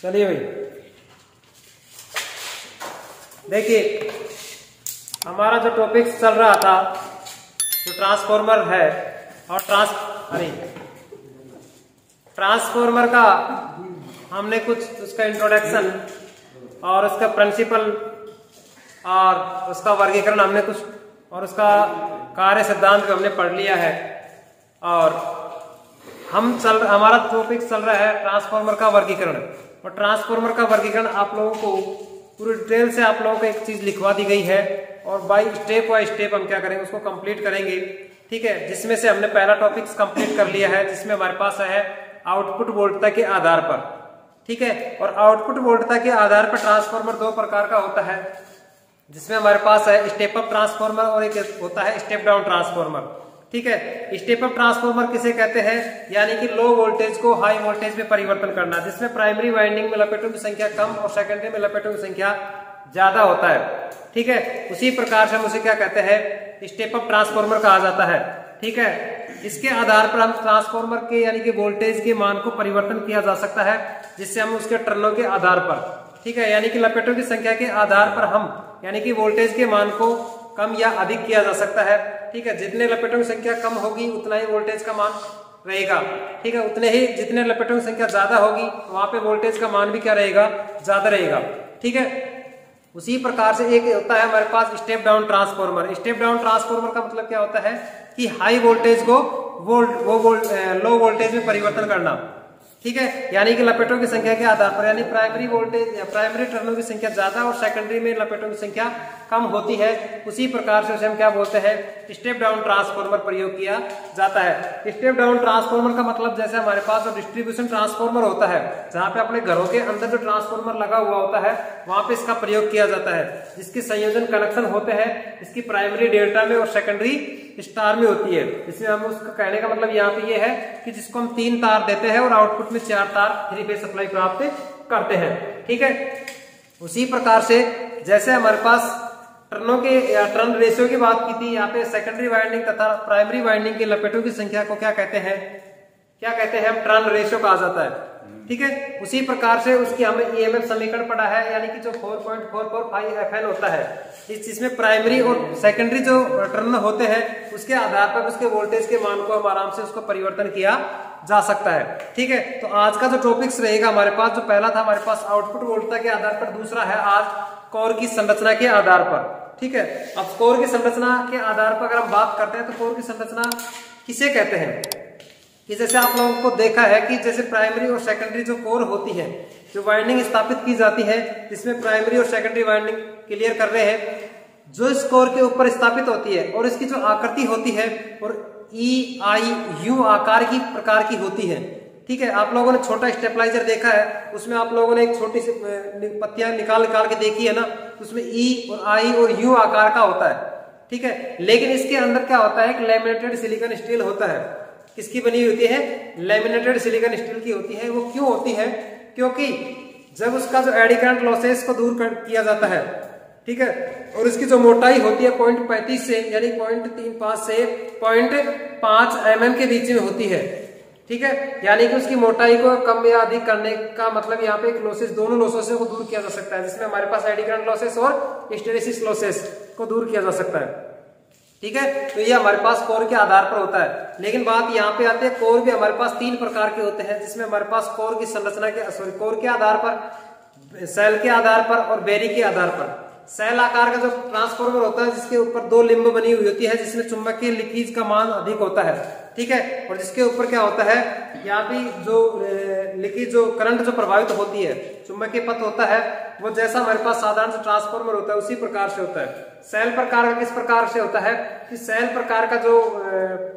चलिए भाई, देखिए हमारा जो टॉपिक चल रहा था जो ट्रांसफॉर्मर है और ट्रांसफॉर्मर का हमने कुछ उसका इंट्रोडक्शन और उसका प्रिंसिपल और उसका वर्गीकरण हमने कुछ और उसका कार्य सिद्धांत भी हमने पढ़ लिया है। और हमारा टॉपिक चल रहा है ट्रांसफॉर्मर का वर्गीकरण। और ट्रांसफॉर्मर का वर्गीकरण आप लोगों को पूरी डिटेल से आप लोगों को एक चीज लिखवा दी गई है और बाय स्टेप हम क्या करेंगे उसको कंप्लीट करेंगे। ठीक है, जिसमें से हमने पहला टॉपिक कंप्लीट कर लिया है, जिसमें हमारे पास है आउटपुट वोल्टता के आधार पर। ठीक है, और आउटपुट वोल्टता के आधार पर ट्रांसफॉर्मर दो प्रकार का होता है, जिसमें हमारे पास है स्टेप अप ट्रांसफॉर्मर और एक होता है स्टेप डाउन ट्रांसफॉर्मर। ठीक है, स्टेप अप ट्रांसफॉर्मर किसे कहते हैं, यानी कि लो वोल्टेज को हाई वोल्टेज में परिवर्तन करना, जिसमें प्राइमरी वाइंडिंग में लपेटों की संख्या कम और सेकेंडरी में लपेटों की संख्या ज्यादा होता है। ठीक है, उसी प्रकार से हम उसे क्या कहते हैं, स्टेप अप ट्रांसफॉर्मर कहा जाता है। ठीक है, इसके आधार पर हम ट्रांसफॉर्मर के यानी कि वोल्टेज के मान को परिवर्तन किया जा सकता है, जिससे हम उसके टर्नों के आधार पर, ठीक है, यानी कि लपेटों की संख्या के आधार पर हम यानी कि वोल्टेज के मान को कम या अधिक किया जा सकता है। ठीक है, जितने लपेटों की संख्या कम होगी उतना ही वोल्टेज का मान रहेगा। ठीक है, उतने ही जितने लपेटों की संख्या ज्यादा होगी वहां पे वोल्टेज का मान भी क्या रहेगा, ज्यादा रहेगा। ठीक है, उसी प्रकार से एक होता है हमारे पास step down transformer. Step down transformer का मतलब क्या होता है कि हाई वोल्टेज को लो वोल्टेज में परिवर्तन करना। ठीक है, यानी कि लपेटों की संख्या के आधार पर, यानी प्राइमरी वोल्टेज या प्राइमरी टर्नों की संख्या ज्यादा और सेकेंडरी में लपेटों की संख्या कम होती है, उसी प्रकार से उसे हम क्या बोलते हैं, स्टेप डाउन ट्रांसफॉर्मर प्रयोग किया जाता है। स्टेप डाउन ट्रांसफॉर्मर का मतलब जैसे हमारे पास जो डिस्ट्रीब्यूशन ट्रांसफॉर्मर होता है, जहां पे अपने घरों के अंदर जो ट्रांसफॉर्मर लगा हुआ होता है वहां पे इसका प्रयोग किया जाता है, जिसके संयोजन कनेक्शन होते हैं इसकी प्राइमरी डेल्टा में और सेकेंडरी स्टार में होती है। इसमें हम उसका कहने का मतलब यहाँ पे ये है कि जिसको हम 3 तार देते हैं और आउटपुट में 4 तार 3 फेज सप्लाई प्राप्त करते हैं। ठीक है, उसी प्रकार से जैसे हमारे पास टर्नों के या टर्न रेशियो की बात की थी, यहाँ पे सेकेंडरी वाइंडिंग तथा प्राइमरी वाइंडिंग के लपेटों की संख्या को क्या कहते हैं हम टर्न रेशियो कहा जाता है। ठीक है, उसी प्रकार से उसकी हमें ईएमएफ समीकरण पढ़ा है, यानी कि जो 4.445 FN होता है, इस जिसमें प्राइमरी और सेकेंडरी जो टर्न होते हैं उसके आधार पर उसके वोल्टेज के मान को हम आराम से उसको परिवर्तन किया जा सकता है। ठीक है, तो आज का जो टॉपिक्स रहेगा हमारे पास, जो पहला था हमारे पास आउटपुट वोल्टता के आधार पर, दूसरा है आज कोर की संरचना के आधार पर। ठीक है, अब कोर की संरचना के आधार पर अगर हम बात करते हैं तो कोर की संरचना किसे कहते हैं, कि जैसे आप लोगों को देखा है कि जैसे प्राइमरी और सेकेंडरी जो कोर होती है, जो वाइंडिंग स्थापित की जाती है, जिसमें प्राइमरी और सेकेंडरी वाइंडिंग क्लियर कर रहे हैं, जो इस कोर के ऊपर स्थापित होती है और इसकी जो आकृति होती है और EIU आकार की प्रकार की होती है। ठीक है, आप लोगों ने छोटा स्टेबलाइजर देखा है, उसमें आप लोगों ने एक छोटी सी पत्तियां निकाल के देखी है ना, उसमें E और I और U आकार का होता है। ठीक है, लेकिन इसके अंदर क्या होता है, एक लैमिनेटेड सिलिकॉन स्टील होता है। किसकी बनी होती है, लैमिनेटेड सिलिकॉन स्टील की होती है। वो क्यों होती है, क्योंकि जब उसका जो एडी करंट लॉसेस को दूर किया जाता है, ठीक है, और इसकी जो मोटाई होती है 0.35 से यानी 0.35 से 0.5 mm के बीच में होती है। ठीक है, यानी कि उसकी मोटाई को कम या अधिक करने का मतलब यहाँ पे एक लॉसेस, दोनों लॉसेस को दूर किया जा सकता है, जिसमें हमारे पास एडी करंट लॉसेस और हिस्टेरेसिस लॉसेस को दूर किया जा सकता है। ठीक है, तो ये हमारे पास कोर के आधार पर होता है। लेकिन बात यहाँ पे आती है, कोर भी हमारे पास 3 प्रकार के होते हैं, जिसमें हमारे पास कोर की संरचना के कोर के आधार पर, सेल के आधार पर और बेरी के आधार पर। सेल आकार का जो ट्रांसफॉर्मर होता है, जिसके ऊपर 2 लिंब बनी हुई होती है, जिसमें चुंबकीय लीकेज का मान अधिक होता है। ठीक है, और जिसके ऊपर क्या होता है, यहाँ पे जो लीकेज जो करंट जो प्रभावित होती है, चुंबकीय पथ होता है, वो जैसा हमारे पास साधारण से ट्रांसफॉर्मर होता है उसी प्रकार से होता है। सेल प्रकार का किस प्रकार से होता है कि सेल प्रकार का जो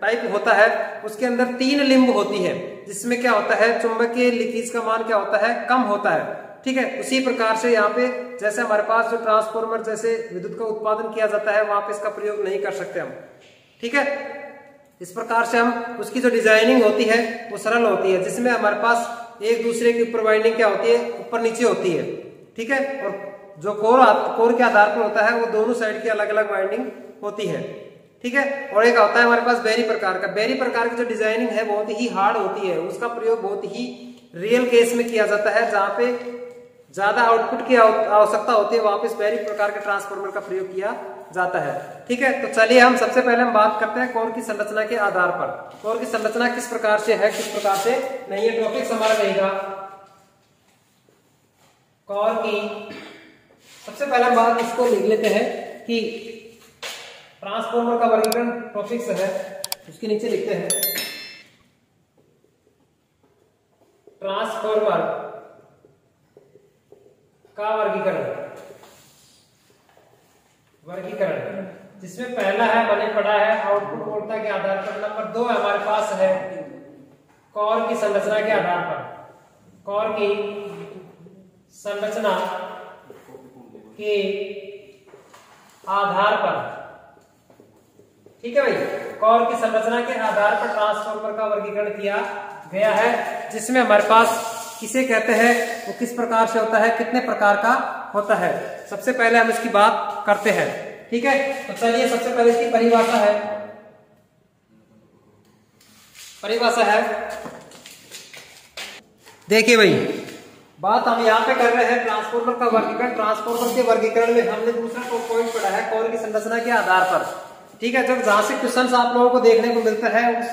टाइप होता है उसके अंदर 3 लिंब होती है, जिसमें क्या होता है, चुंबकीय लीकेज का मान क्या होता है, कम होता है। ठीक है, उसी प्रकार से यहाँ पे जैसे हमारे पास जो ट्रांसफॉर्मर जैसे विद्युत का उत्पादन किया जाता है, वहां पे इसका प्रयोग नहीं कर सकते हम। ठीक है, इस प्रकार से हम उसकी जो डिजाइनिंग होती है वो सरल होती है, जिसमें हमारे पास एक दूसरे के ऊपर वाइंडिंग क्या होती है, ऊपर नीचे होती है। ठीक है, और जो कोर के आधार पर होता है वो दोनों साइड की अलग अलग वाइंडिंग होती है। ठीक है, और एक होता है हमारे पास बेरी प्रकार का। बेरी प्रकार की जो डिजाइनिंग है बहुत ही हार्ड होती है, उसका प्रयोग बहुत ही रियल केस में किया जाता है, जहां पे ज्यादा आउटपुट की आवश्यकता होती है, वहां पे इस वेरी प्रकार के ट्रांसफार्मर का प्रयोग किया जाता है। ठीक है, तो चलिए हम सबसे पहले हम बात करते हैं कोर की संरचना के आधार पर। कोर की संरचना किस प्रकार से है, किस प्रकार से नहीं है, टॉपिक हमारा रहेगा कोर की। सबसे पहले हम बात इसको लिख लेते हैं कि ट्रांसफार्मर का वर्गीकरण टॉपिक है, उसके नीचे लिखते हैं ट्रांसफार्मर का वर्गीकरण, जिसमें पहला है मैंने पढ़ा है आउटपुट वोल्टता के आधार पर। नंबर 2 हमारे पास है कोर की संरचना के आधार पर, कोर की संरचना के आधार पर। ठीक है भाई, कोर की संरचना के आधार पर ट्रांसफार्मर का वर्गीकरण किया गया है, जिसमें हमारे पास किसे कहते हैं, वो किस प्रकार से होता है, कितने प्रकार का होता है। सबसे पहले हम इसकी बात करते हैं। ठीक है, तो चलिए सबसे पहले इसकी परिभाषा है देखिए भाई, बात हम यहाँ पे कर रहे हैं ट्रांसफार्मर का वर्गीकरण। ट्रांसफार्मर के वर्गीकरण में हमने दूसरा पॉइंट पढ़ा है कोर की संरचना के आधार पर। ठीक है, जब जहां से क्वेश्चन आप लोगों को देखने को मिलता है उस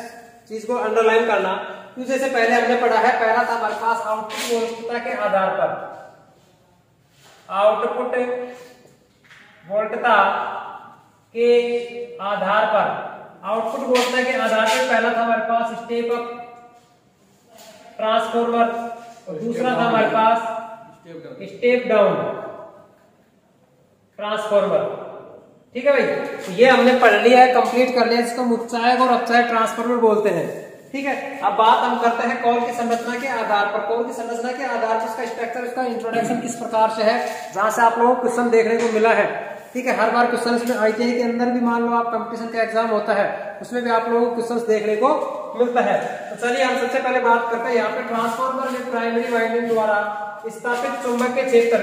चीज को अंडरलाइन करना। तो जैसे पहले हमने पढ़ा है, पहला था हमारे पास आउटपुट वोल्टता के आधार पर, आउटपुट वोल्टता के आधार पर, आउटपुट वोल्टता के आधार पर पहला था हमारे पास स्टेप अप ट्रांसफार्मर और दूसरा था हमारे पास स्टेप डाउन ट्रांसफार्मर। ठीक है भाई, तो ये हमने पढ़ लिया है, कंप्लीट कर लिया, इसको मुख्यायक और अपचायक ट्रांसफार्मर बोलते हैं। ठीक है, अब बात हम करते हैं कोर की संरचना के आधार पर। कोर की संरचना के आधार पर उसका स्ट्रक्चर, उसका इंट्रोडक्शन किस प्रकार से है, जहां से आप लोगों को क्वेश्चन देखने को मिला है। ठीक है, हर बार क्वेश्चन इसमें आईटीआई के अंदर भी मान लो आप कंपटीशन का एग्जाम होता है, उसमें भी आप लोगों को क्वेश्चन देखने को मिलता है। तो चलिए हम सबसे पहले बात करते हैं यहाँ पे ट्रांसफार्मर में प्राइमरी वाइंडिंग द्वारा स्थापित चुंबकीय क्षेत्र,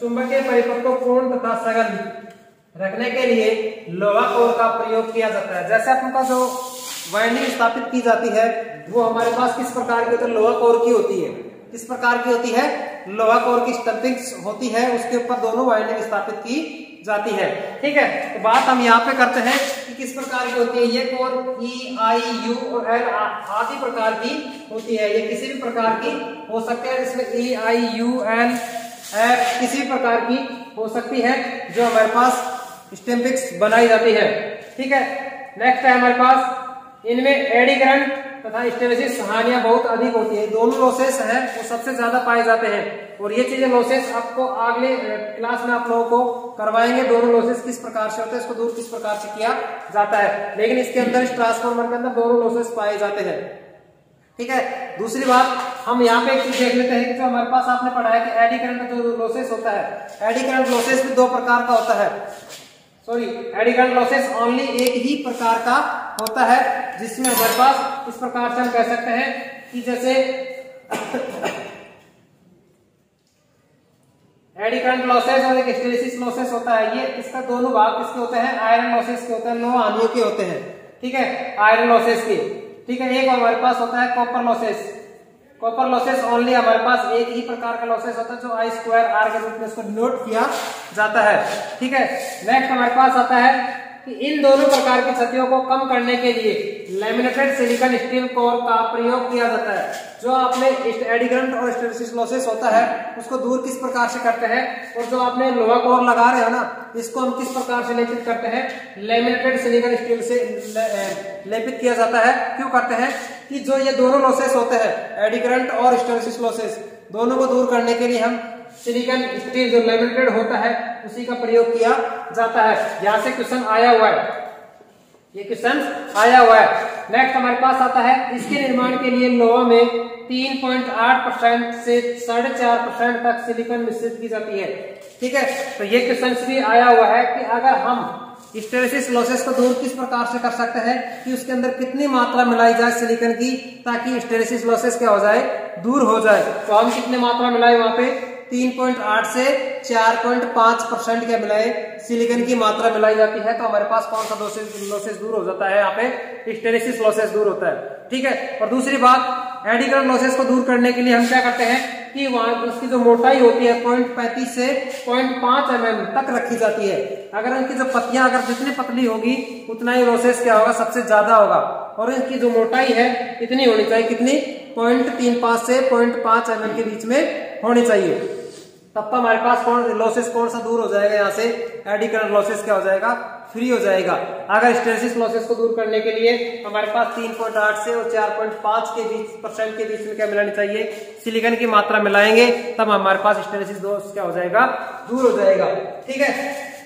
चुंबकीय परिपथ को पूर्ण तथा सघन रखने के लिए लोहा कोर का प्रयोग किया जाता है। जैसे आपका जो वाइंडिंग स्थापित की जाती है वो हमारे पास किस प्रकार की होती है, लोहा कोर की होती है। किस प्रकार की होती है, लोहा कोर की स्टंपिंग्स होती है, उसके ऊपर दोनों वाइंडिंग स्थापित की जाती है। ठीक है, तो बात हम यहाँ पे करते हैं कि किस प्रकार की होती है। ये कोर ई, आई, यू और एल आदि प्रकार की होती है। ये किसी भी प्रकार की हो सकती है, जिसमें ई, आई, यू, एल, एफ किसी भी प्रकार की हो सकती है, जो हमारे पास स्टैम्पिंग्स बनाई जाती है। ठीक है, नेक्स्ट है हमारे पास इनमें एडी करंट तथा हिस्टेरेसिस हानियां बहुत अधिक होती है। दोनों लॉसेस हैं वो सबसे ज्यादा पाए जाते हैं, और ये चीजें लॉसेस आपको अगले क्लास में आप लोगों को करवाएंगे। दोनों लॉसेस किस प्रकार से होते हैं, इसको दूर किस प्रकार से किया जाता है, लेकिन इसके अंदर इस ट्रांसफार्मर के अंदर दोनों लॉसेस पाए जाते हैं। ठीक है, दूसरी बात हम यहाँ पे एक चीज देख लेते हैं कि जो हमारे पास आपने पढ़ा है कि एडी करंट जो लॉसेस होता है, एडी करंट लॉसेस भी 2 प्रकार का होता है। Sorry, eddy current losses only एक ही प्रकार का होता है, जिसमें हमारे पास इस प्रकार से हम कह सकते हैं कि जैसे एडी करंट लॉसेस और एक हिस्टेरेसिस लॉसेस होता है। ये इसका दोनों भाग किसके होते हैं, आयरन लॉसेस के होते हैं, लोहा हानियों के होते हैं। ठीक है, आयरन लॉसेस के। ठीक है, एक हमारे पास होता है copper losses. Copper losses only हमारे पास एक ही प्रकार का लॉसेस होता है, जो आई स्क्वायर आर के रूप में इसको डिनोट किया जाता है। ठीक है, नेक्स्ट हमारे पास आता है कि इन दोनों प्रकार की क्षतियों को कम करने के लिए लैमिनेटेड सिलिकॉन स्टील कोर का प्रयोग किया जाता है। जो आपने एडी करंट और हिस्टेरेसिस लॉसेस होता है उसको दूर किस प्रकार से करते हैं, और जो आपने लोहा कोर लगा रहे हो ना, इसको हम किस प्रकार से लेपित करते हैं, लैमिनेटेड सिलिकॉन स्टील से लेपित किया जाता है। क्यों करते हैं कि जो ये दोनों लॉसेस होते हैं, एडी करंट और हिस्टेरेसिस लॉसेस, दोनों को दूर करने के लिए हम सिलिकॉन स्टील जो लैमिनेटेड होता है उसी का प्रयोग किया जाता है। यहां से क्वेश्चन आया हुआ है, ये क्वेश्चन आया हुआ है। नेक्स्ट हमारे पास आता है, इसके निर्माण के लिए लोहा में 3.8% से 4.5% तक सिलिकॉन मिश्रित की जाती है। ठीक है, तो ये क्वेश्चन भी आया हुआ है कि अगर हम हिस्टेरेसिस लॉसेस को दूर किस प्रकार से कर सकते हैं, कि उसके अंदर कितनी मात्रा मिलाई जाए सिलिकॉन की, ताकि हिस्टेरेसिस लॉसेस क्या हो जाए, दूर हो जाए। तो हम कितनी मात्रा मिलाए वहां पे 3.8 से 4.5% के मिलाए सिलिकॉन की मात्रा मिलाई जाती है, तो हमारे पास कौन सा लॉसेस दूर हो जाता है, यहाँ पे हिस्टेरेसिस लॉसेस दूर होता है। ठीक है। और दूसरी बात, एडी करंट लॉसेस को दूर करने के लिए हम क्या करते हैं कि वहां उसकी जो मोटाई होती है 0.35 से 0.5 mm तक रखी जाती है। अगर इनकी जो पत्तियां अगर जितनी पतली होगी उतना ही लॉसेस क्या होगा, सबसे ज्यादा होगा। और इनकी जो मोटाई है इतनी होनी चाहिए, कितनी, 0.35 से 0.5 mm के बीच में होनी चाहिए। तब तो हमारे पास लॉसेस कौन सा दूर हो जाएगा, यहाँ से एडी करंट लॉसेस क्या हो जाएगा, फ्री हो जाएगा। अगर हिस्टेरेसिस लॉसेस को दूर करने के लिए हमारे पास 3.8 से और 4.5 के बीच % के बीच में क्या मिलानी चाहिए, सिलिकॉन की मात्रा मिलाएंगे, तब हमारे पास हिस्टेरेसिस लॉस क्या हो जाएगा, दूर हो जाएगा। ठीक है।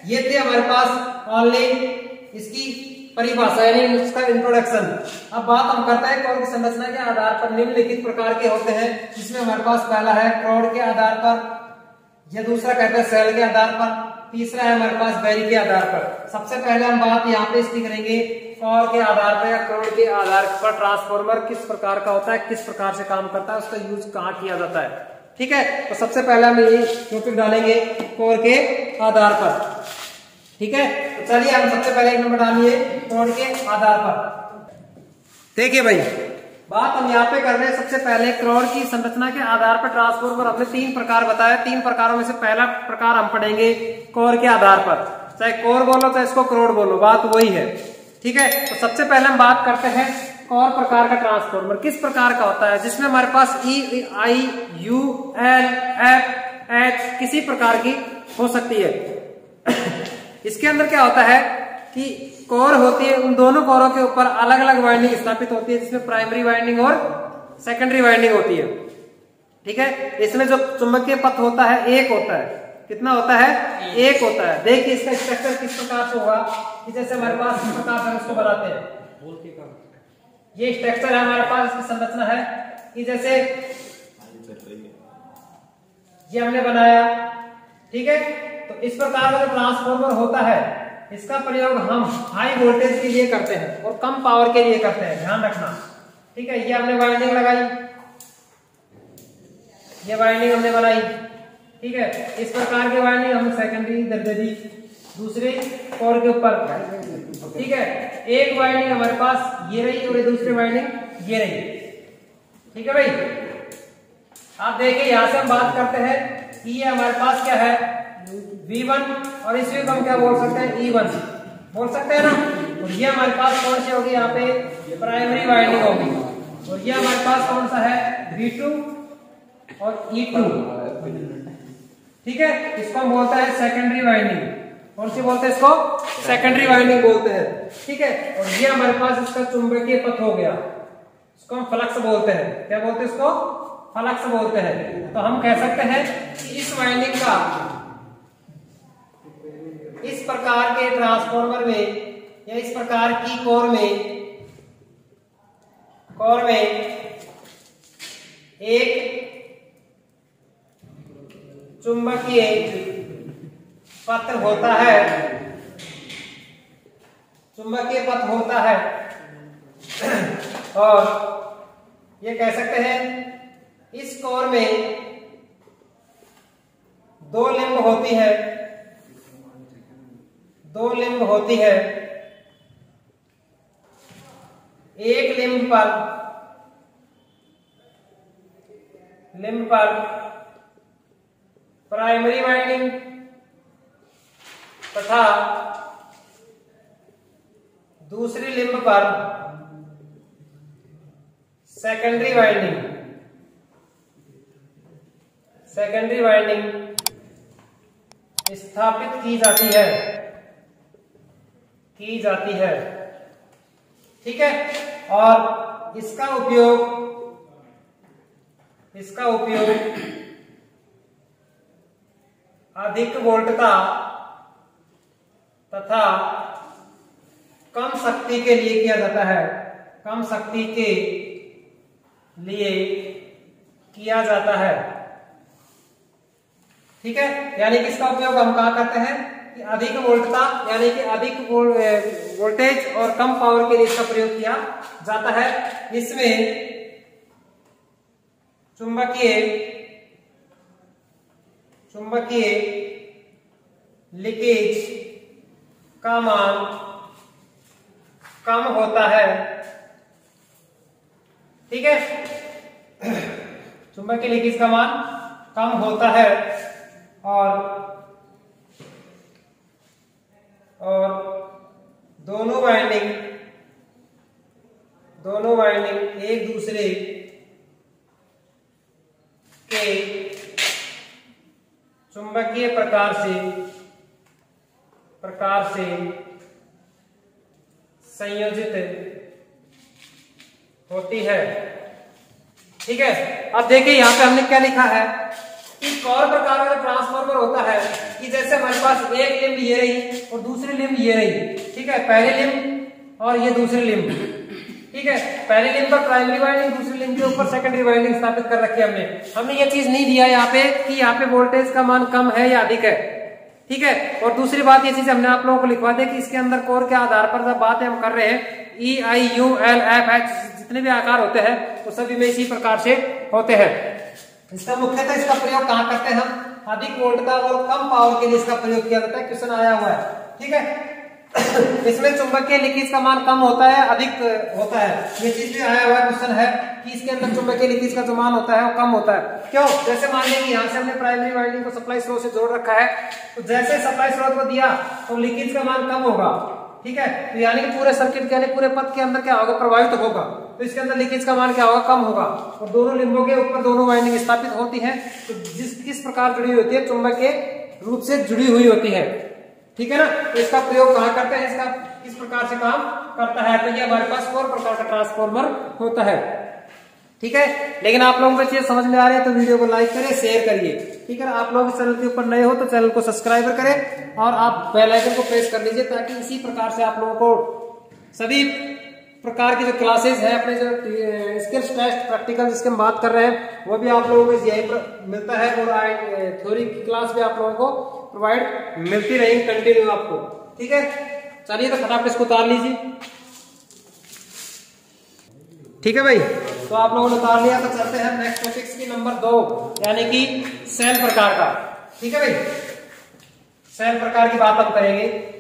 ये थे हमारे पास ओनली इसकी परिभाषा यानी उसका इंट्रोडक्शन। अब बात हम करते हैं कोर की संरचना के आधार पर निम्नलिखित प्रकार के होते हैं, जिसमें हमारे पास पहला है क्रोड के आधार पर, या दूसरा कहते हैं सेल के आधार पर, तीसरा है हमारे पास बेरी के आधार पर। सबसे पहले हम बात यहाँ पे इसकी करेंगे कोर के आधार पर या क्रोड के आधार पर ट्रांसफार्मर किस प्रकार का होता है, किस प्रकार से काम करता है, उसका यूज कहाँ किया जाता है। ठीक है। तो सबसे पहले हम ये टॉपिक डालेंगे कोर के आधार पर। ठीक है। तो चलिए हम सबसे पहले एक नंबर डालिए कोर के आधार पर। देखिए भाई, बात हम यहाँ पे कर रहे हैं सबसे पहले क्रोड की संरचना के आधार पर ट्रांसफार्मर। हमने 3 प्रकार बताया, 3 प्रकारों में से पहला प्रकार हम पढ़ेंगे कोर के आधार पर। चाहे कोर बोलो चाहे इसको क्रोड बोलो, बात वही है। ठीक है। तो सबसे पहले हम बात करते हैं कोर प्रकार का ट्रांसफार्मर किस प्रकार का होता है, जिसमें हमारे पास E, I, U, L, F, H किसी प्रकार की हो सकती है। इसके अंदर क्या होता है कि कोर होती है, उन दोनों कोरों के ऊपर अलग अलग वाइंडिंग स्थापित होती है, जिसमें प्राइमरी वाइंडिंग और सेकेंडरी वाइंडिंग होती है। ठीक है। इसमें जो चुंबकीय पथ होता है एक होता है, कितना होता है, एक होता है। देखिए इसका स्ट्रक्चर किस प्रकार से होगा कि जैसे हमारे पास इस प्रकार से उसको बनाते हैं, ये स्ट्रक्चर है हमारे पास, इसकी संरचना है कि जैसे ये हमने बनाया। ठीक है। तो इस प्रकार का जो ट्रांसफार्मर होता है इसका प्रयोग हम हाई वोल्टेज के लिए करते हैं और कम पावर के लिए करते हैं, ध्यान रखना। ठीक है। ये हमने वाइंडिंग लगाई, ये वाइंडिंग हमने बनाई। ठीक है। इस प्रकार की वाइंडिंग हमने सेकेंडरी दर्जे दी दूसरे कोर के ऊपर। ठीक है। एक वाइंडिंग हमारे पास ये रही और दूसरी वाइंडिंग ये रही। ठीक है भाई। आप देखिए यहां से हम बात करते हैं कि ये हमारे पास क्या है, V1, और इसी को हम क्या बोल सकते हैं, E1 बोल सकते हैं ना। और ये हमारे पास कौन सी होगी, यहाँ पे प्राइमरी वाइंडिंग होगी। और ये हमारे पास कौन सा है, V2 और E2। ठीक है। इसको हम बोलते हैं सेकेंडरी वाइंडिंग। कौन सी बोलते हैं इसको, सेकेंडरी वाइंडिंग बोलते हैं। ठीक है। और ये हमारे पास इसका चुंबकीय पथ हो गया, इसको हम फ्लक्स बोलते हैं। क्या बोलते हैं इसको, फ्लक्स बोलते हैं। तो हम कह सकते हैं कि इस वाइंडिंग का इस प्रकार के ट्रांसफार्मर में या इस प्रकार की कोर में एक चुंबकीय पथ होता है, चुंबकीय पथ होता है। और ये कह सकते हैं इस कोर में 2 लिंब होती है, 2 लिंब होती है। एक लिंब पर प्राइमरी वाइंडिंग तथा दूसरी लिंब पर सेकेंडरी वाइंडिंग स्थापित की जाती है। ठीक है। और इसका उपयोग अधिक वोल्टता तथा कम शक्ति के लिए किया जाता है, कम शक्ति के लिए किया जाता है। ठीक है। यानी कि इसका उपयोग हम कहा करते हैं कि अधिक वोल्टता यानी कि अधिक वोल्टेज और कम पावर के लिए इसका प्रयोग किया जाता है। इसमें चुंबकीय लीकेज का मान कम होता है। ठीक है, चुंबकीय लीकेज का मान कम होता है और दोनों वाइंडिंग एक दूसरे के चुंबकीय प्रकार से संयोजित होती है। ठीक है, अब देखिए यहां पे हमने क्या लिखा है कि और प्रकार का ट्रांसफार्मर होता है कि जैसे हमारे पास एक लिंब ये रही और दूसरी लिंब ये रही। ठीक है, पहले लिंब और ये दूसरी लिंब। ठीक है, पहले लिंब पर प्राइमरी वाइंडिंग, दूसरी लिंब के ऊपर सेकेंडरी वाइंडिंग स्थापित कर रखी है हमने ये चीज नहीं दिया यहाँ पे कि यहाँ पे वोल्टेज का मान कम है या अधिक है। ठीक है, और दूसरी बात ये चीज हमने आप लोगों को लिखवा दी कि इसके अंदर कोर के आधार पर जब बातें हम कर रहे हैं E, I, U, L, F, H जितने भी आकार होते हैं वो सभी में इसी प्रकार से होते हैं। इसका मुख्यतः इसका प्रयोग कहाँ करते हैं हम? अधिक वोल्ट का और कम पावर के लिए इसका प्रयोग किया जाता है। क्वेश्चन आया हुआ है। ठीक है, इसमें चुंबकीय लीकेज का मान कम होता है, अधिक होता है। ये चीज भी आया हुआ क्वेश्चन है कि इसके अंदर चुंबकीय लीकेज का जो मान होता है वो कम होता है। क्यों? जैसे मान लीजिए यहाँ से हमने प्राइमरी वाइंडिंग को सप्लाई स्रोत से जोड़ रखा है, तो जैसे सप्लाई स्रोत को दिया तो लीकेज का मान कम होगा। ठीक है, तो यानी कि पूरे सर्किट के पूरे पथ के अंदर क्या होगा? प्रभावित होगा, तो इसके अंदर लीकेज का मान क्या होगा? कम होगा। और दोनों लिंबों के ऊपर दोनों वाइंडिंग स्थापित होती है, तो किस प्रकार जुड़ी होती है? चुंबकीय रूप से जुड़ी हुई होती है। ठीक है ना, तो इसका प्रयोग कहाँ करते हैं? इसका किस प्रकार से काम करता है? तो ये हमारे पास कोर प्रकार का ट्रांसफार्मर होता है। ठीक है, लेकिन आप लोगों को चीज समझ में आ रही है तो वीडियो को लाइक करें, शेयर करिए। ठीक है, आप लोग इस चैनल के ऊपर नए हो तो चैनल को सब्सक्राइब करें और आप बेल आइकन को प्रेस कर लीजिए ताकि इसी प्रकार से आप लोगों को सभी प्रकार की जो क्लासेस है, अपने जो स्किल्स टेस्ट प्रैक्टिकल जिसके हम बात कर रहे हैं वो भी आप लोगों को यही मिलता है और थ्योरी की क्लास भी आप लोगों को प्रोवाइड मिलती रहेगी कंटिन्यू आपको। ठीक है, चलिए तो फटाफट इसको उतार लीजिए। ठीक है भाई, तो आप लोगों ने उतार लिया तो चलते हैं नेक्स्ट टॉपिक्स की नंबर 2 यानी कि सेल प्रकार का। ठीक है भाई, सेल प्रकार की बात हम करेंगे।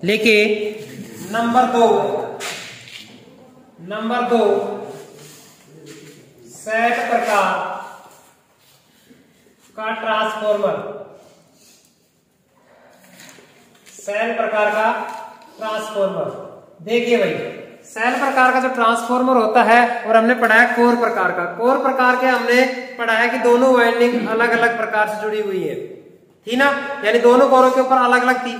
लेकिन नंबर दो सेल प्रकार का ट्रांसफार्मर, सेल प्रकार का ट्रांसफार्मर। देखिए भाई, सेल प्रकार का जो ट्रांसफार्मर होता है और हमने पढ़ा है कोर प्रकार का। कोर प्रकार के हमने पढ़ा है कि दोनों वाइंडिंग अलग अलग प्रकार से जुड़ी हुई है, थी ना, यानी दोनों कोरों के ऊपर अलग अलग थी।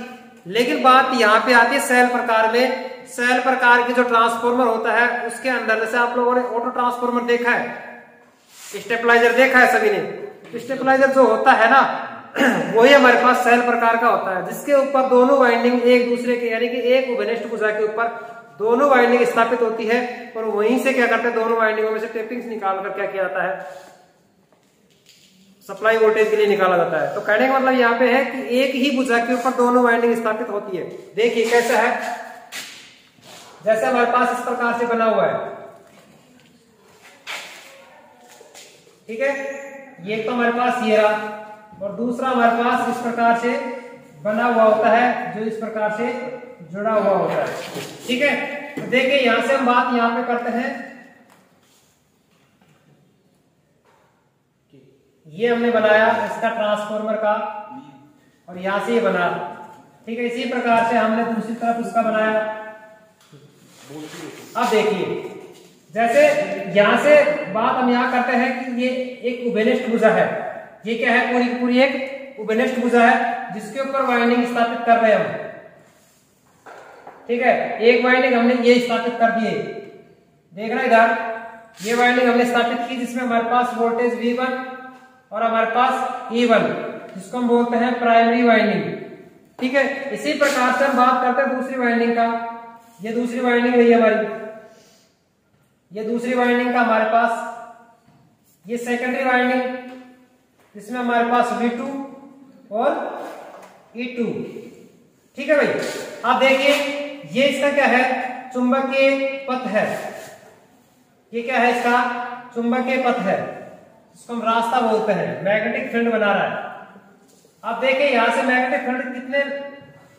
लेकिन बात यहाँ पे आती है सेल प्रकार में। सेल प्रकार की जो ट्रांसफार्मर होता है उसके अंदर, जैसे आप लोगों ने ऑटो ट्रांसफार्मर देखा है, स्टेबलाइजर देखा है सभी ने। स्टेबलाइजर जो होता है ना वही हमारे पास सेल प्रकार का होता है, जिसके ऊपर दोनों वाइंडिंग एक दूसरे के यानी कि एक उभयनिष्ठ भुजा के ऊपर दोनों वाइंडिंग स्थापित होती है और वहीं से क्या करते हैं, दोनों वाइंडिंगों में से टेपिंग्स निकाल कर क्या किया जाता है, सप्लाई वोल्टेज के लिए निकाला जाता है। तो कहने का मतलब यहाँ पे है कि एक ही भुजा के ऊपर दोनों वाइंडिंग स्थापित होती है। देखिए कैसा है, जैसे हमारे पास इस प्रकार से बना हुआ है। ठीक है, ये तो हमारे पास ये रहा और दूसरा हमारे पास इस प्रकार से बना हुआ होता है जो इस प्रकार से जुड़ा हुआ होता है। ठीक है, तो देखिए यहां से हम बात यहां पे करते हैं, ये हमने बनाया इसका ट्रांसफार्मर का और यहां से ये बना। ठीक है, इसी प्रकार से हमने दूसरी तरफ उसका बनाया। अब देखिए जैसे यहां से बात हम यहां करते हैं कि ये एक उभयनिष्ठ भुजा है। ये क्या है, पूरी की पूरी एक उभयनिष्ठ भुजा है जिसके ऊपर वाइंडिंग स्थापित कर रहे हैं हम। ठीक है, एक वाइंडिंग हमने ये स्थापित कर दिए, देख रहे इधर, ये वाइंडिंग हमने स्थापित की जिसमें हमारे पास वोल्टेज V1 और हमारे पास E1 जिसको हम बोलते हैं प्राइमरी वाइंडिंग। ठीक है, इसी प्रकार से हम बात करते हैं दूसरी वाइंडिंग का। ये दूसरी वाइंडिंग रही हमारी, ये दूसरी वाइंडिंग का हमारे पास ये सेकेंडरी वाइंडिंग जिसमें हमारे पास V2 और E2। ठीक है भाई, अब देखिए ये इसका क्या है, चुंबकीय पथ है। ये क्या है, इसका चुंबकीय पथ है, इसको हम रास्ता बोलते हैं। मैग्नेटिक फील्ड बना रहा है। अब देखिए यहां से मैग्नेटिक फील्ड कितने,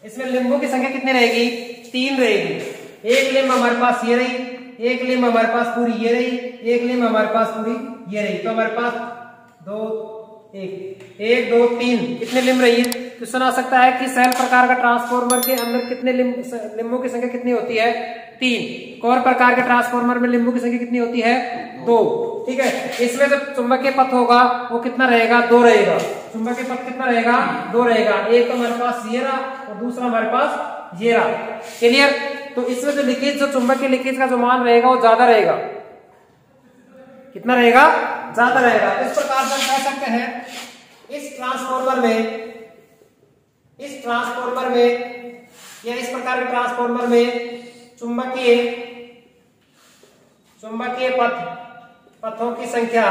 इसमें लिंबों की संख्या कितनी रहेगी, 3 रहेगी। एक लिंब हमारे पास ये रही, एक लिंब हमारे पास पूरी ये रही, एक लिंब हमारे पास पूरी ये रही। तो हमारे पास 2 1 2 3 कितने लिंब रही है। क्वेश्चन आ सकता है कि सेल प्रकार का ट्रांसफार्मर के अंदर कितने लिंबों की संख्या कितनी होती है, 3। कोर प्रकार के ट्रांसफार्मर में लिंबों की संख्या कितनी होती है, 2। ठीक है, इसमें जो चुंबकीय पथ होगा वो कितना रहेगा, 2 रहेगा। चुंबकीय पथ कितना रहेगा, 2 रहेगा। एक तो हमारे पास ये रहा और दूसरा हमारे पास ये रहा। क्लियर। तो इसमें जो लीकेज, जो चुंबकीय लीकेज का जो मान रहेगा वो ज्यादा रहेगा। कितना रहेगा, ज्यादा रहेगा। इस प्रकार से हम कह सकते हैं इस ट्रांसफार्मर में या इस प्रकार के ट्रांसफार्मर में चुंबकीय पथों की संख्या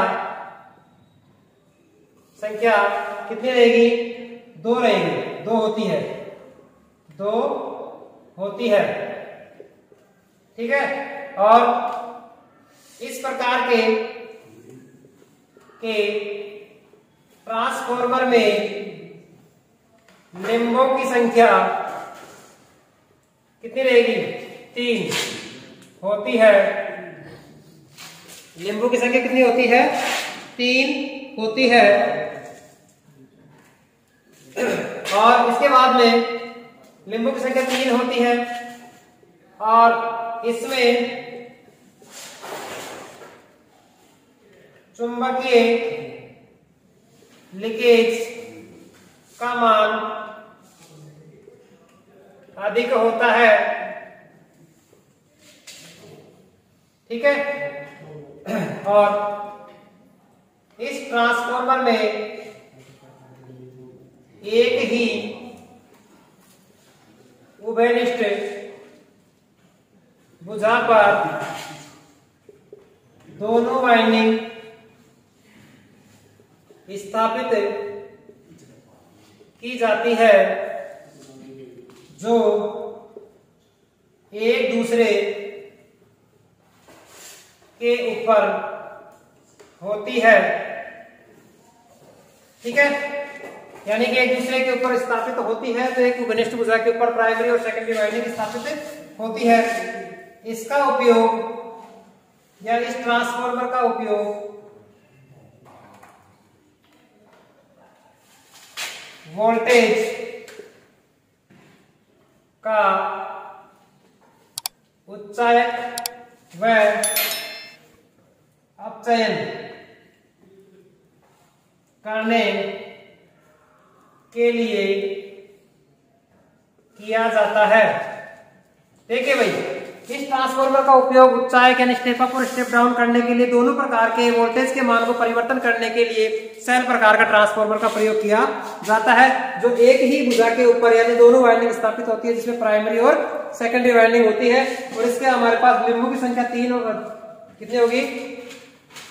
कितनी रहेगी, 2 रहेगी। 2 होती है। ठीक है। और इस प्रकार के ट्रांसफार्मर में लिंबों की संख्या कितनी रहेगी, 3 होती है। लिंबों की संख्या कितनी होती है, 3 होती है। और इसके बाद में लिंबों की संख्या 3 होती है और इसमें चुंबकीय लीकेज का मान अधिक होता है। ठीक है। और इस ट्रांसफार्मर में एक ही उभयनिष्ठ भुजा पर दोनों वाइंडिंग स्थापित की जाती है जो एक दूसरे के ऊपर होती है। ठीक है, यानी कि एक दूसरे के ऊपर स्थापित होती है। तो एक उभयनिष्ठ भुजा के ऊपर प्राइमरी और सेकेंडरी वाइंडिंग स्थापित होती है। इसका उपयोग या इस ट्रांसफार्मर का उपयोग वोल्टेज का उच्चायक व अपचयन करने के लिए किया जाता है। देखिए भाई, इस ट्रांसफार्मर का उपयोग उच्चायक यानी स्टेप अप और स्टेप डाउन करने के लिए, दोनों प्रकार के वोल्टेज के मान को परिवर्तन करने के लिए सेल प्रकार का ट्रांसफार्मर का प्रयोग किया जाता है, जो एक ही भुजा के ऊपर यानी दोनों वाइंडिंग स्थापित होती है, जिसमें प्राइमरी और सेकेंडरी वाइंडिंग होती है। और इसके हमारे पास लिंबों की संख्या 3 कितनी होगी,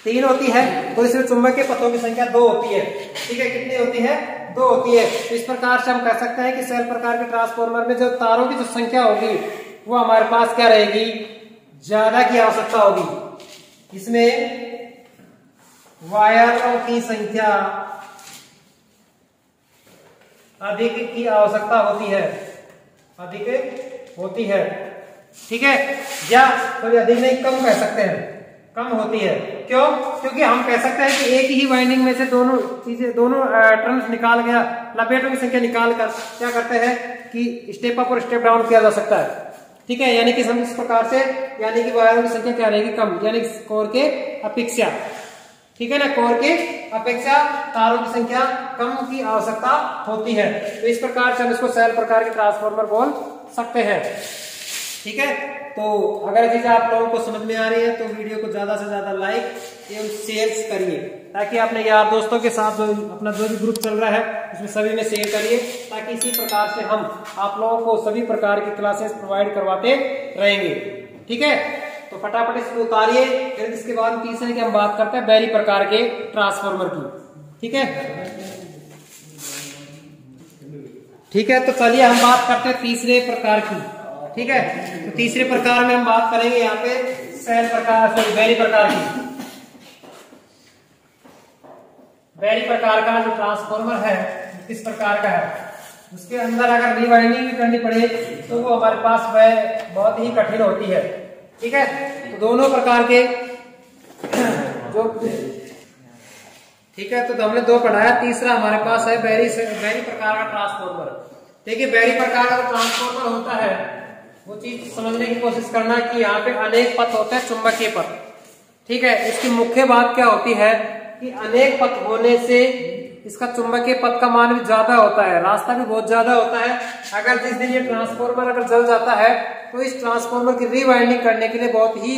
3 होती है। और इसमें चुंबकीय पथों की संख्या 2 होती है। ठीक है, कितनी होती है, 2 होती है। तो इस प्रकार से हम कह सकते हैं कि सेल प्रकार के ट्रांसफार्मर में जो तारों की जो संख्या होगी वो हमारे पास क्या रहेगी, ज्यादा की आवश्यकता होगी। इसमें वायरों की संख्या अधिक की आवश्यकता होती है, अधिक होती है। ठीक है, या थोड़ी अधिक नहीं, कम कह सकते हैं, कम होती है। क्यों? क्योंकि हम कह सकते हैं कि एक ही वाइंडिंग में से दोनों चीजें, दोनों टर्न्स निकाल गया, लपेटों की संख्या निकाल कर क्या करते हैं कि स्टेप अप और स्टेप डाउन किया जा सकता है। ठीक है, यानी कि हम इस प्रकार से, यानी कि वायरों की संख्या क्या रहेगी, कम, यानी कोर के अपेक्षा। ठीक है ना, कोर के अपेक्षा तारों की संख्या कम की आवश्यकता होती है। तो इस प्रकार से हम इसको सेल प्रकार के ट्रांसफार्मर बोल सकते हैं। ठीक है, तो अगर चीजें आप लोगों को समझ में आ रही है तो वीडियो को ज्यादा से ज्यादा लाइक एवं शेयर करिए, ताकि अपने यार दोस्तों के साथ जो अपना जो भी ग्रुप चल रहा है उसमें सभी में शेयर करिए, ताकि इसी प्रकार से हम आप लोगों को सभी प्रकार की क्लासेस प्रोवाइड करवाते रहेंगे। ठीक है, तो फटाफट इसको उतारिए। फिर इसके बाद तीसरे की हम बात करते हैं बैरी प्रकार के ट्रांसफार्मर की। ठीक है, ठीक है, तो चलिए हम बात करते हैं तीसरे प्रकार की। ठीक है। तो तीसरे प्रकार में हम बात करेंगे यहाँ पे सेल प्रकार, बेरी प्रकार की। बेरी प्रकार का जो ट्रांसफॉर्मर है किस प्रकार का है, उसके अंदर अगर रीवाइंडिंग भी करनी पड़े तो वो हमारे पास वह बहुत ही कठिन होती है, ठीक है। तो दोनों प्रकार के जो, ठीक है, तो हमने दो पढ़ाया। तीसरा हमारे पास है बेरी प्रकार का ट्रांसफॉर्मर। देखिए बेरी प्रकार का ट्रांसफॉर्मर होता है, वो चीज समझने की कोशिश करना कि यहाँ पे अनेक पथ होते हैं, चुंबकीय पथ, ठीक है। इसकी मुख्य बात क्या होती है कि अनेक पथ होने से इसका चुंबकीय पथ का मान भी ज्यादा होता है, रास्ता भी बहुत ज्यादा होता है। अगर जिस दिन ये ट्रांसफॉर्मर अगर जल जाता है तो इस ट्रांसफॉर्मर की रीवाइंडिंग करने के लिए बहुत ही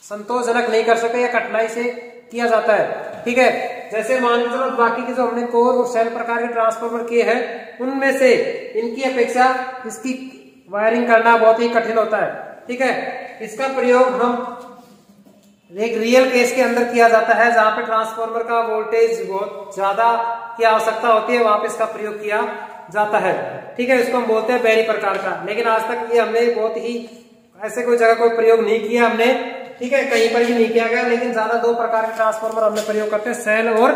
संतोषजनक नहीं कर सके या कठिनाई से किया जाता है, ठीक है। जैसे मान लो बाकी के जो हमने कोर और सेल प्रकार के ट्रांसफॉर्मर किए हैं उनमें से इनकी अपेक्षा इसकी वायरिंग करना बहुत ही कठिन होता है, ठीक है। इसका प्रयोग हम एक रियल केस के अंदर किया जाता है जहां पे ट्रांसफॉर्मर का वोल्टेज बहुत ज्यादा की आवश्यकता होती है, वहां पे इसका प्रयोग किया जाता है, ठीक है। इसको हम बोलते हैं बेरी प्रकार का। लेकिन आज तक ये हमने बहुत ही ऐसे कोई जगह कोई प्रयोग नहीं किया हमने, ठीक है, कहीं पर भी नहीं किया गया। लेकिन ज्यादा दो प्रकार के ट्रांसफॉर्मर हमने प्रयोग करते हैं, सेल और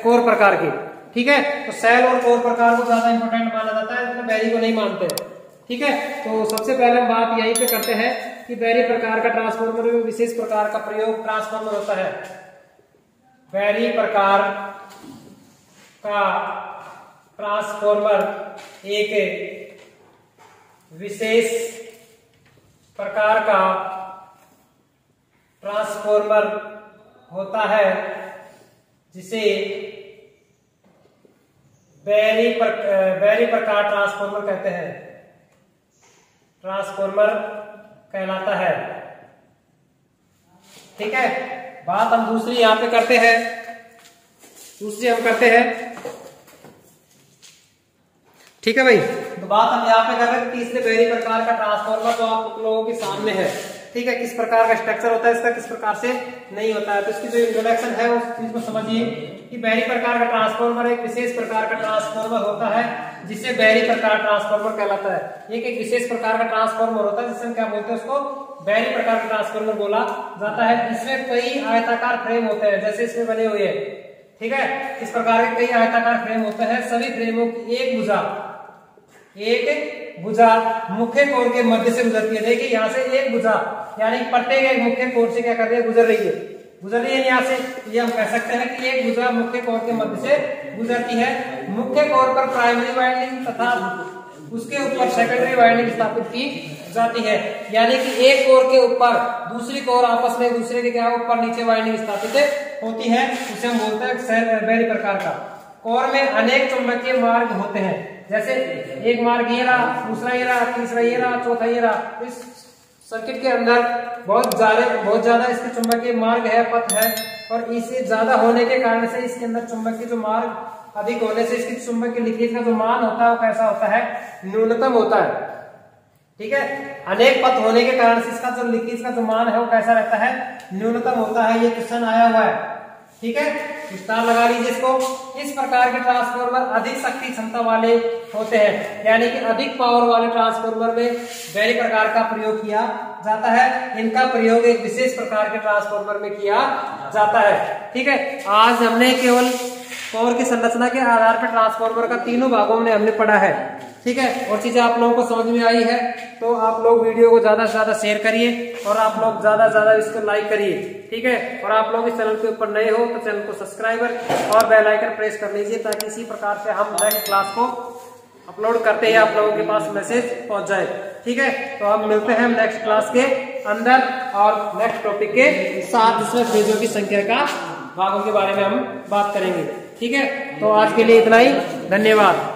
कोर प्रकार के, ठीक है। तो सेल और कोर प्रकार को ज्यादा इंपॉर्टेंट माना जाता है, इसमें बेरी को नहीं मानते, ठीक है। तो सबसे पहले हम बात यहीं पे करते हैं कि बेरी प्रकार का ट्रांसफॉर्मर में विशेष प्रकार का प्रयोग ट्रांसफॉर्मर होता है। बेरी प्रकार का ट्रांसफॉर्मर एक विशेष प्रकार का ट्रांसफॉर्मर होता है जिसे बेरी प्रकार ट्रांसफॉर्मर कहते हैं, ट्रांसफॉर्मर कहलाता है, ठीक है। बात हम दूसरी यहां पे करते हैं, दूसरी हम करते हैं, ठीक है भाई। तो बात हम यहाँ पे कर रहे हैं तीसरे बेरी प्रकार का ट्रांसफॉर्मर जो आप लोगों के सामने है, ठीक है। किस प्रकार का स्ट्रक्चर होता है इसका, किस प्रकार से नहीं होता है, तो इसकी जो इंट्रोडक्शन है उस चीज को समझिए कि बेरी प्रकार का ट्रांसफॉर्मर एक विशेष प्रकार का ट्रांसफॉर्मर होता है जिसे बेरी प्रकार ट्रांसफॉर्मर कहलाता है। एक विशेष प्रकार का ट्रांसफॉर्मर होता है जिसे हम क्या बोलते हैं, उसको बेरी प्रकार का ट्रांसफॉर्मर बोला जाता है। इसमें कई आयताकार फ्रेम होते हैं जैसे इसमें बने हुए हैं, ठीक है। इस प्रकार के कई आयताकार फ्रेम होते हैं, सभी फ्रेमों की एक भुजा मुख्य कोर के मध्य से गुजरती है। देखिए यहाँ से एक भुजा यानी पट्टे के मुख्य कोर से क्या कर रही है, गुजर रही है यहाँ से। ये हम कह सकते हैं कि एक भुजा मुख्य कोर के मध्य से गुजरती है। मुख्य कोर पर प्राइमरी वाइंडिंग तथा उसके ऊपर सेकेंडरी वाइंडिंग स्थापित की जाती है, यानी कि एक कोर के ऊपर दूसरी कोर आपस में दूसरे के क्या ऊपर नीचे वाइंडिंग स्थापित होती है, उसे हम बोलते हैं बेरी प्रकार का। कोर में अनेक चुंबकीय मार्ग होते हैं, जैसे एक मार्ग ये रहा, दूसरा ये रहा, तीसरा ये रहा, चौथा ये रहा। इस सर्किट के अंदर बहुत ज्यादा इसके चुंबकीय मार्ग है, पथ है, और इसे ज्यादा होने के कारण से इसके अंदर चुंबकीय जो मार्ग अधिक होने से इसकी चुंबकीय लीकेज का जो मान होता है वो कैसा होता है, न्यूनतम होता है, ठीक है। अनेक पथ होने के कारण से इसका जो लीकेज का जो मान है वो कैसा रहता है, न्यूनतम होता है। ये क्वेश्चन आया हुआ है, ठीक है, स्टार लगा लीजिए इसको। इस प्रकार के ट्रांसफॉर्मर अधिक शक्ति क्षमता वाले होते हैं, यानी कि अधिक पावर वाले ट्रांसफॉर्मर में बेरी प्रकार का प्रयोग किया जाता है। इनका प्रयोग एक विशेष प्रकार के ट्रांसफॉर्मर में किया जाता है, ठीक है। आज हमने केवल कोर की संरचना के आधार पर ट्रांसफॉर्मर का तीनों भागों में हमने पढ़ा है, ठीक है। और चीजें आप लोगों को समझ में आई है तो आप लोग वीडियो को ज्यादा से ज्यादा शेयर करिए और आप लोग ज्यादा से ज्यादा इसको लाइक करिए, ठीक है। और आप लोग इस चैनल के ऊपर नए हो तो चैनल को सब्सक्राइबर और बेल आइकन प्रेस कर लीजिए ताकि इसी प्रकार से हम नेक्स्ट क्लास को अपलोड करते ही आप लोगों के पास मैसेज पहुंच जाए, ठीक है। तो हम मिलते हैं नेक्स्ट क्लास के अंदर और नेक्स्ट टॉपिक के साथ, जिसमें फेजों की संख्या का भागों के बारे में हम बात करेंगे, ठीक है। तो आज के लिए इतना ही, धन्यवाद।